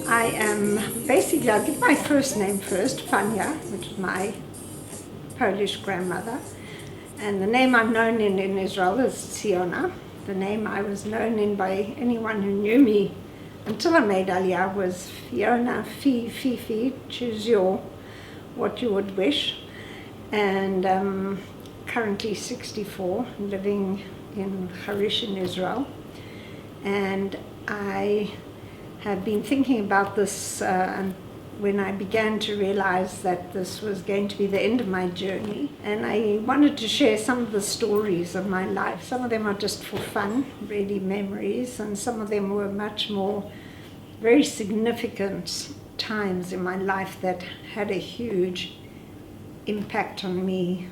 I am basically, I'll give my first name first, Fania, which is my Polish grandmother. And the name I'm known in Israel is Tziona. The name I was known in by anyone who knew me until I made Aliyah was Fiona, Fifi, choose what you would wish. And currently 64, living in Harish in Israel. And I have been thinking about this when I began to realize that this was going to be the end of my journey. And I wanted to share some of the stories of my life. Some of them are just for fun, really memories, and some of them were much more very significant times in my life that had a huge impact on me,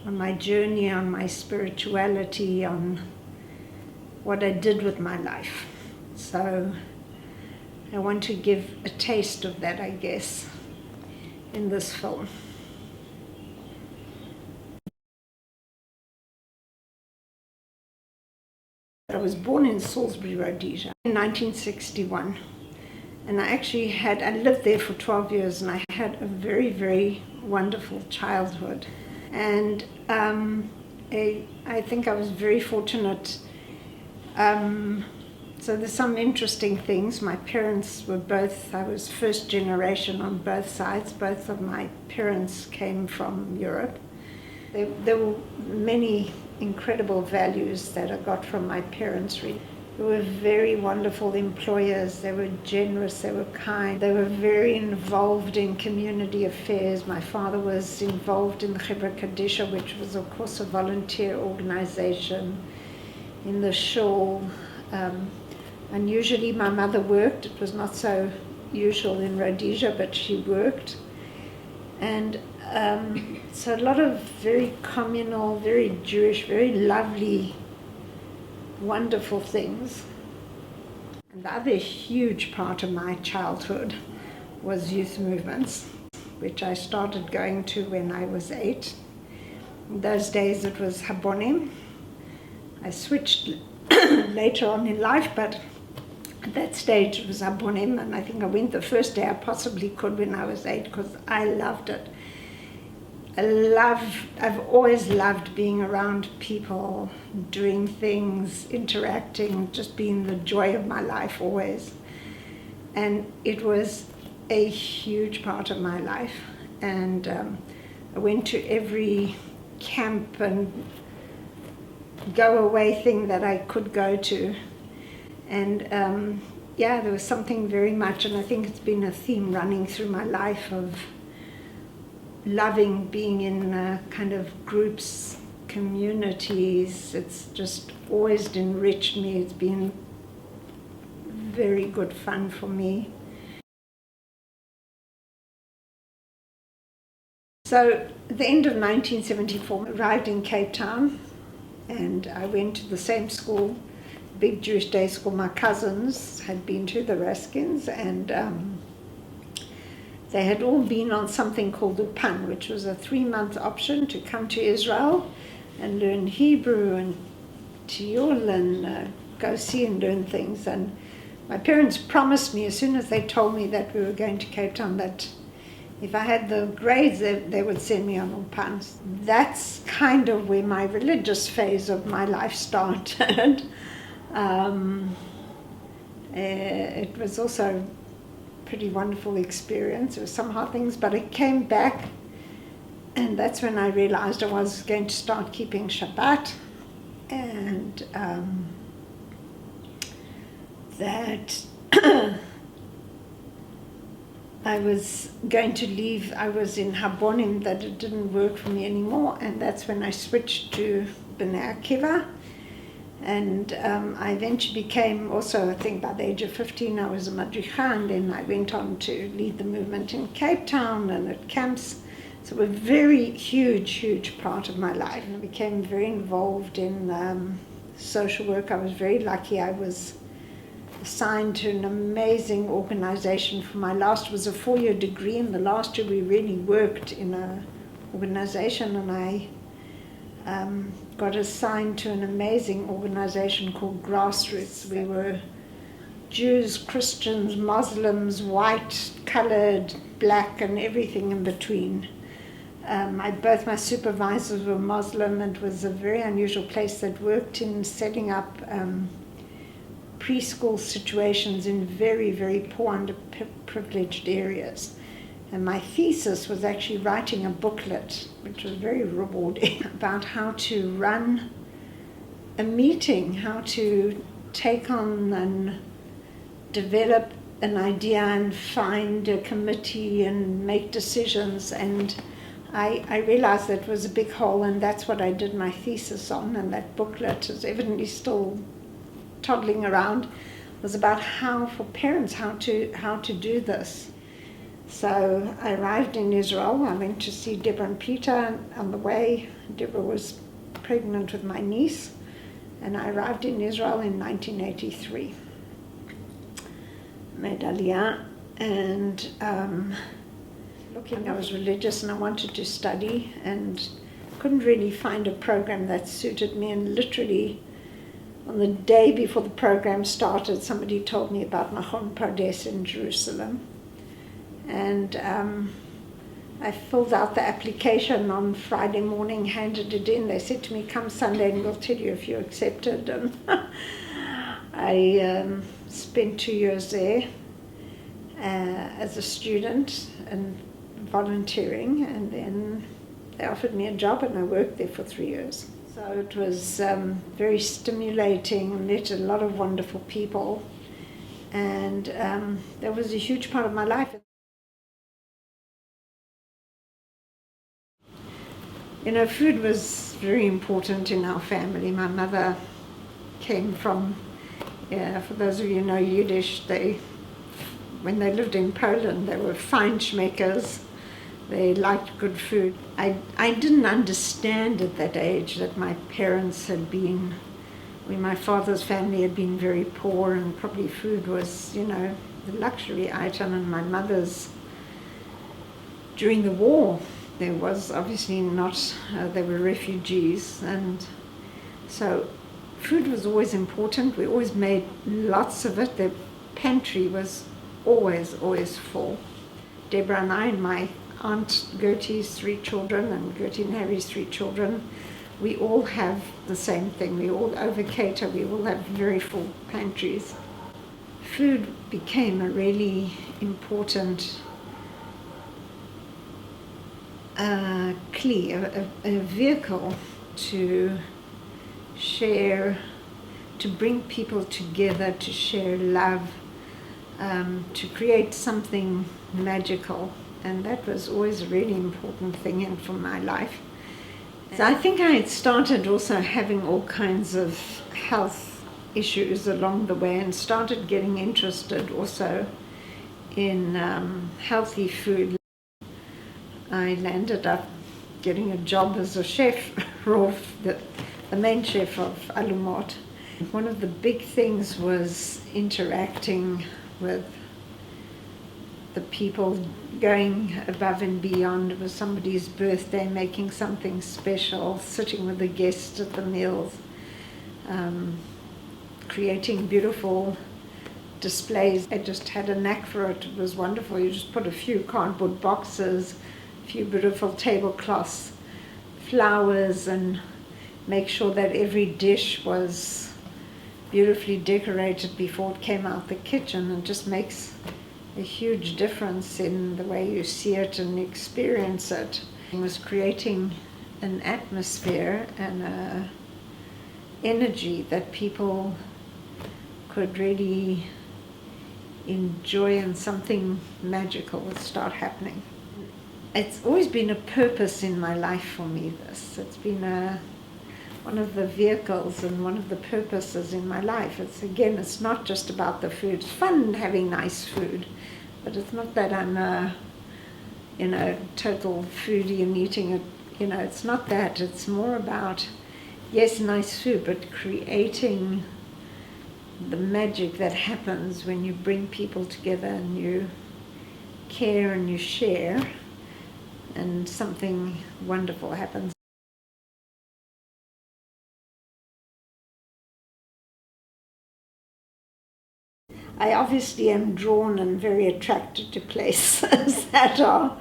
on my journey, on my spirituality, on what I did with my life. So I want to give a taste of that, I guess, in this film. I was born in Salisbury, Rhodesia in 1961. And I lived there for 12 years, and I had a very, very wonderful childhood. And I think I was very fortunate. So there's some interesting things. My parents were I was first generation on both sides. Both of my parents came from Europe. There were many incredible values that I got from my parents. They were very wonderful employers. They were generous, they were kind. They were very involved in community affairs. My father was involved in the Chevra Kadisha, which was of course a volunteer organization in the shul. Unusually, my mother worked. It was not so usual in Rhodesia, but she worked. And so a lot of very communal, very Jewish, very lovely, wonderful things. And the other huge part of my childhood was youth movements, which I started going to when I was 8. In those days it was Habonim. I switched later on in life, but at that stage it was Habonim, and I think I went the first day I possibly could when I was 8 because I loved it. I've always loved being around people, doing things, interacting, just being the joy of my life always. And it was a huge part of my life. And I went to every camp and go away thing that I could go to. And there was something very much, and I think it's been a theme running through my life of loving being in kind of groups, communities. It's just always enriched me. It's been very good fun for me. So at the end of 1974, I arrived in Cape Town, and I went to the same school, big Jewish day school. My cousins had been to the Raskins, and they had all been on something called Upan, which was a 3-month option to come to Israel and learn Hebrew and Tiyul and go see and learn things. And my parents promised me as soon as they told me that we were going to Cape Town that if I had the grades, they would send me on Upan. That's kind of where my religious phase of my life started. It was also pretty wonderful experience. There were some hard things, but I came back, and that's when I realized I was going to start keeping Shabbat, and that I was going to leave. I was in Habonim, that it didn't work for me anymore, and that's when I switched to Bnei Akiva. And I eventually became also, I think by the age of 15, I was a madricha, and then I went on to lead the movement in Cape Town and at camps. So a very huge part of my life. And I became very involved in social work. I was very lucky. I was assigned to an amazing organization. For my last was a 4-year degree, and the last year we really worked in an organization, and I got assigned to an amazing organization called Grassroots. We were Jews, Christians, Muslims, white, colored, black, and everything in between. Both my supervisors were Muslim, and it was a very unusual place that worked in setting up preschool situations in very, very poor, underprivileged areas. And my thesis was actually writing a booklet, which was very rewarding, about how to run a meeting, how to take on and develop an idea and find a committee and make decisions. And I realized that was a big hole, and that's what I did my thesis on. And that booklet is evidently still toddling around. It was about how, for parents, how to do this. So I arrived in Israel. I went to see Deborah and Peter. On the way, Deborah was pregnant with my niece, and I arrived in Israel in 1983. Made Aliyah, and I was religious and I wanted to study, and couldn't really find a program that suited me. And literally, on the day before the program started, somebody told me about Machon Pardes in Jerusalem. And I filled out the application on Friday morning, handed it in. They said to me, come Sunday and we'll tell you if you're accepted. And I spent 2 years there as a student and volunteering, and then they offered me a job and I worked there for 3 years. So it was very stimulating, met a lot of wonderful people, and that was a huge part of my life. You know, food was very important in our family. My mother came from, for those of you who know Yiddish, when they lived in Poland, they were feinschmeckers. They liked good food. I didn't understand at that age that my parents had been, my father's family had been very poor, and probably food was, the luxury item. And my mother's, during the war, there was obviously not, they were refugees, and so food was always important. We always made lots of it. The pantry was always full. Deborah and I and my Aunt Gertie's 3 children and Gertie and Harry's 3 children, we all have the same thing. We all over-cater. We all have very full pantries. Food became a really important a vehicle to share, to bring people together, to share love, to create something magical. And that was always a really important thing for my life. So I think I had started also having all kinds of health issues along the way, and started getting interested also in healthy food. I landed up getting a job as a chef, the main chef of Alumot. One of the big things was interacting with the people, going above and beyond. It was somebody's birthday, making something special, sitting with the guests at the meals, creating beautiful displays. I just had a knack for it. It was wonderful. You just put a few cardboard boxes, a few beautiful tablecloths, flowers, and make sure that every dish was beautifully decorated before it came out the kitchen. It just makes a huge difference in the way you see it and experience it. It was creating an atmosphere and an energy that people could really enjoy, and something magical would start happening. It's always been a purpose in my life for me, this. It's been one of the vehicles and one of the purposes in my life. It's not just about the food. It's fun having nice food, but it's not that I'm a, total foodie and eating it. It's not that. It's more about, yes, nice food, but creating the magic that happens when you bring people together and you care and you share, and something wonderful happens. I obviously am drawn and very attracted to places that are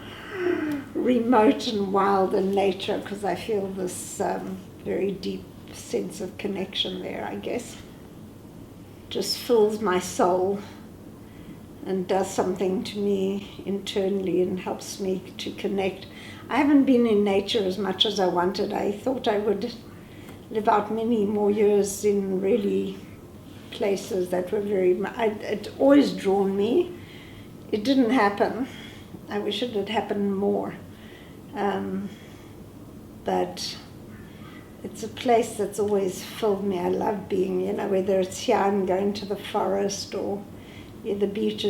remote and wild in nature, because I feel this very deep sense of connection there, I guess. Just fills my soul and does something to me internally and helps me to connect. I haven't been in nature as much as I wanted. I thought I would live out many more years in really places that were it always drawn me. It didn't happen. I wish it had happened more. But it's a place that's always filled me. I love being, whether it's here and going to the forest or near the beach.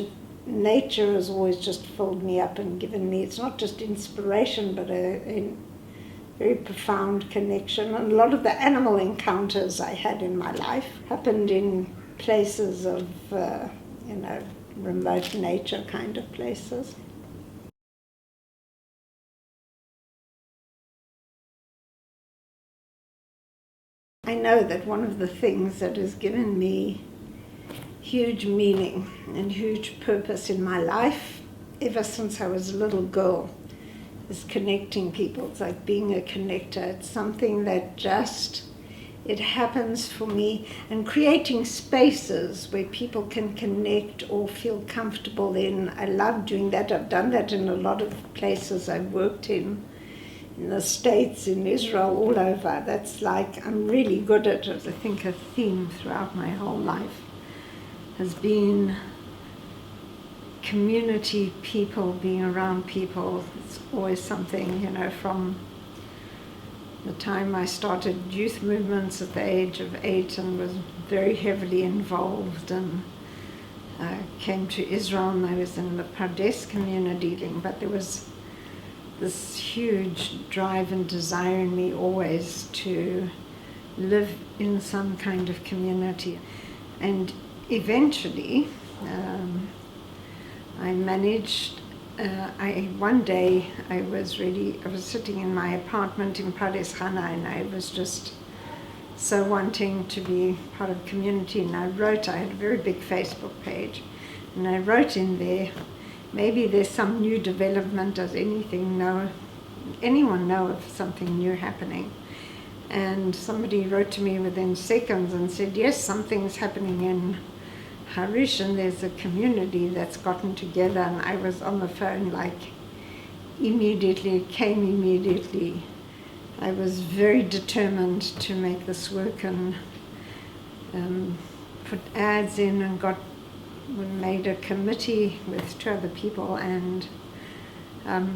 Nature has always just filled me up and given me, it's not just inspiration, but a very profound connection. And a lot of the animal encounters I had in my life happened in places of, remote nature kind of places. I know that one of the things that has given me huge meaning and huge purpose in my life, ever since I was a little girl, is connecting people. It's like being a connector. It's something that it happens for me, and creating spaces where people can connect or feel comfortable in. I love doing that. I've done that in a lot of places I've worked in the States, in Israel, all over. That's like, I'm really good at it. I think a theme throughout my whole life has been community, people, being around people. It's always something, from the time I started youth movements at the age of 8 and was very heavily involved, and came to Israel, and I was in the Pardes community, but there was this huge drive and desire in me always to live in some kind of community. And eventually, I managed, one day I was sitting in my apartment in Pardes Chana, and I was just so wanting to be part of a community, and I had a very big Facebook page, and I wrote in there, maybe there's some new development. Does anyone know of something new happening? And somebody wrote to me within seconds and said, yes, something's happening in Harish, and there's a community that's gotten together. And I was on the phone immediately. I was very determined to make this work, and put ads in, and made a committee with 2 other people, and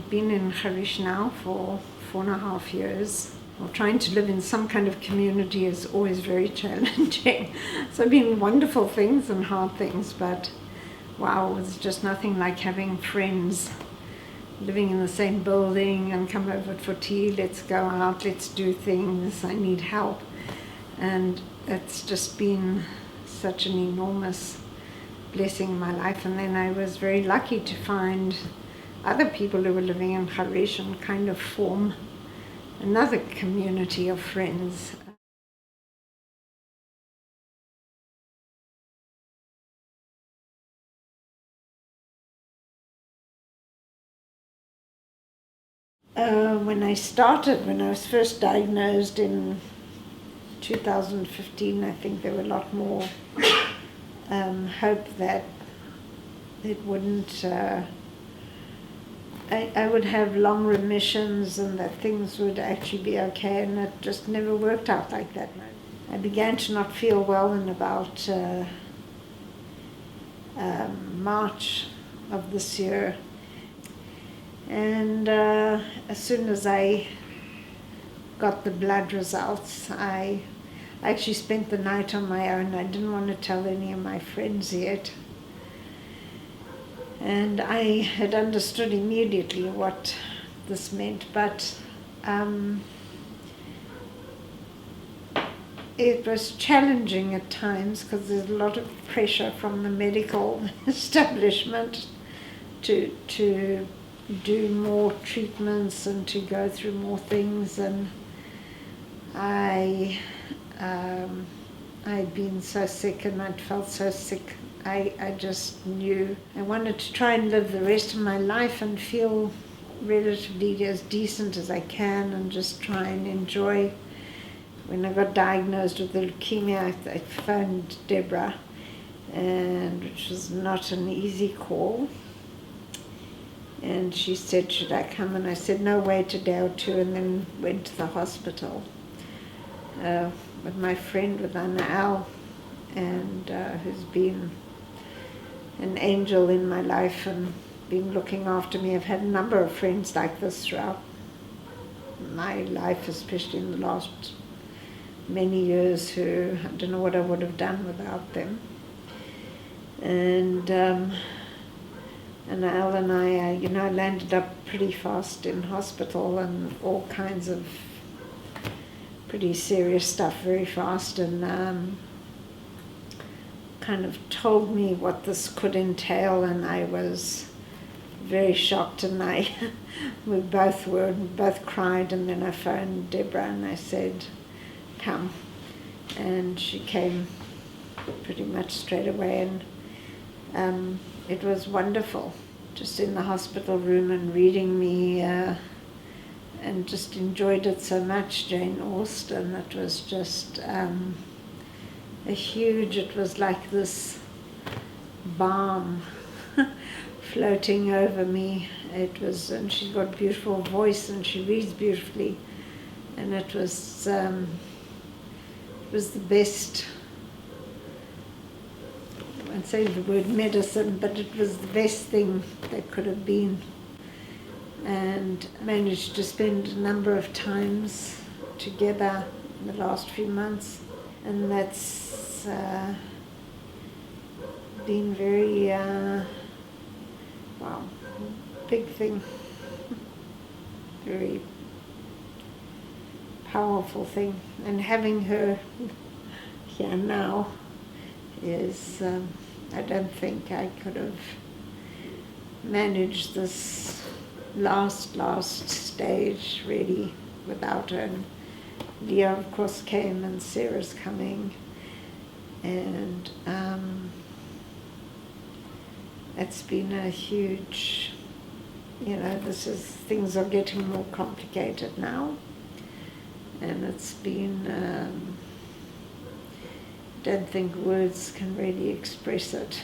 been in Harish now for 4.5 years. Well, trying to live in some kind of community is always very challenging. So it's been wonderful things and hard things, but wow, it's just nothing like having friends living in the same building and come over for tea, let's go out, let's do things, I need help. And it's just been such an enormous blessing in my life. And then I was very lucky to find other people who were living in Harish and kind of form another community of friends. When I was first diagnosed in 2015, I think there were a lot more hope that it wouldn't, I would have long remissions and that things would actually be okay, and it just never worked out like that. I began to not feel well in about March of this year, and as soon as I got the blood results, I actually spent the night on my own. I didn't want to tell any of my friends yet. And I had understood immediately what this meant, but it was challenging at times because there's a lot of pressure from the medical establishment to do more treatments and to go through more things, and I'd been so sick, and I'd felt so sick I just knew I wanted to try and live the rest of my life and feel relatively as decent as I can, and just try and enjoy. When I got diagnosed with leukemia, I phoned Deborah, and which was not an easy call. And she said, should I come? And I said, no, wait a day or two, and then went to the hospital with my friend, with Anna Al, and who's been an angel in my life and been looking after me. I've had a number of friends like this throughout my life, especially in the last many years, who I don't know what I would have done without them. And Al and I, landed up pretty fast in hospital, and all kinds of pretty serious stuff very fast, and kind of told me what this could entail, and I was very shocked, and we both cried, and then I phoned Deborah and I said, come, and she came pretty much straight away, and it was wonderful, just in the hospital room and reading me, and just enjoyed it so much. Jane Austen, it was just it was like this balm floating over me. It was, and she's got a beautiful voice and she reads beautifully, and it was the best. I won't say the word medicine, but it was the best thing that could have been. And managed to spend a number of times together in the last few months, and that's been very big thing, very powerful thing. And having her here now is, I don't think I could have managed this last stage really without her. And Leah, of course, came, and Sarah's coming, and it's been a huge, things are getting more complicated now, and it's been, I don't think words can really express it,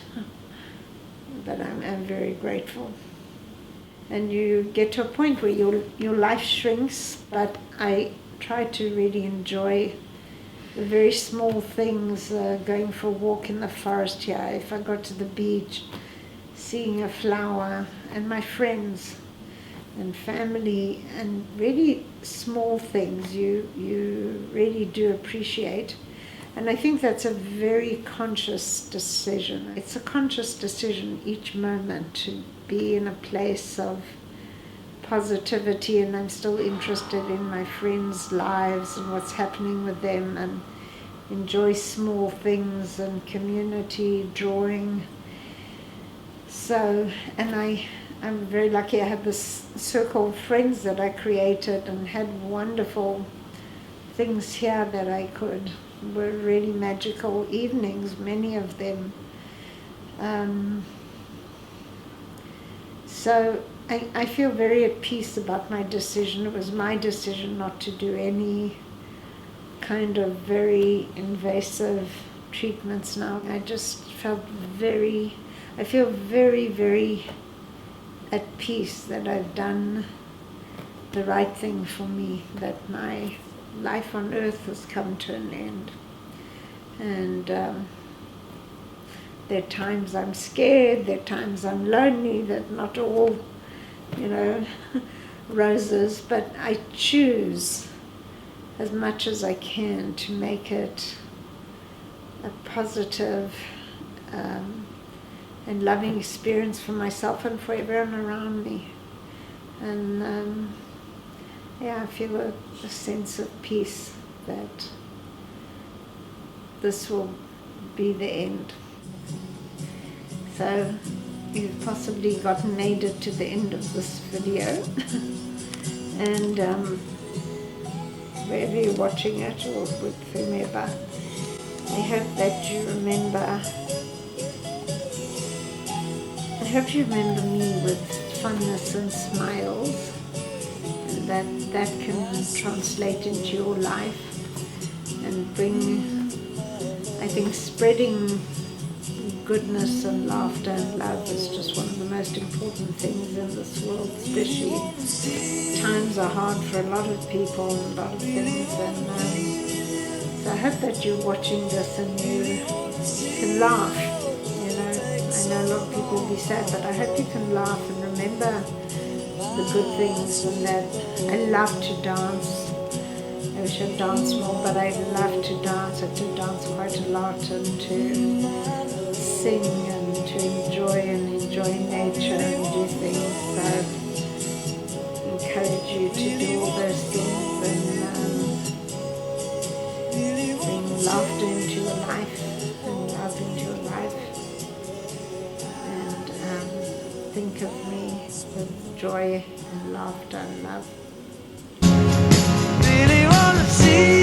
but I'm very grateful. And you get to a point where your life shrinks, but I try to really enjoy the very small things, going for a walk in the forest here, if I got to the beach, seeing a flower, and my friends and family, and really small things you really do appreciate. And I think that's a very conscious decision. It's a conscious decision each moment to be in a place of positivity, and I'm still interested in my friends' lives and what's happening with them, and enjoy small things and community, drawing. So, and I'm very lucky. I have this circle of friends that I created, and had wonderful things here that were really magical evenings, many of them. So I feel very at peace about my decision. It was my decision not to do any kind of very invasive treatments now. I feel very, very at peace that I've done the right thing for me, that my life on earth has come to an end. And there are times I'm scared, there are times I'm lonely, that not all, roses, but I choose as much as I can to make it a positive and loving experience for myself and for everyone around me. And I feel a sense of peace that this will be the end. So you've possibly made it to the end of this video. And wherever you're watching it, or with whomever, I hope that you remember hope you remember me with funness and smiles, and that can translate into your life and bring, I think, spreading goodness and laughter and love is just one of the most important things in this world, especially times are hard for a lot of people and a lot of things, and so I hope that you're watching this and you can laugh. I know a lot of people will be sad, but I hope you can laugh and remember the good things, and that I love to dance. I wish I'd dance more, but I love to dance. I do dance quite a lot, and to sing and to enjoy nature and do things. So I encourage you to do all those things and bring laughter into your life and love into your life. And think of me with joy and laughter and love. Really wanna see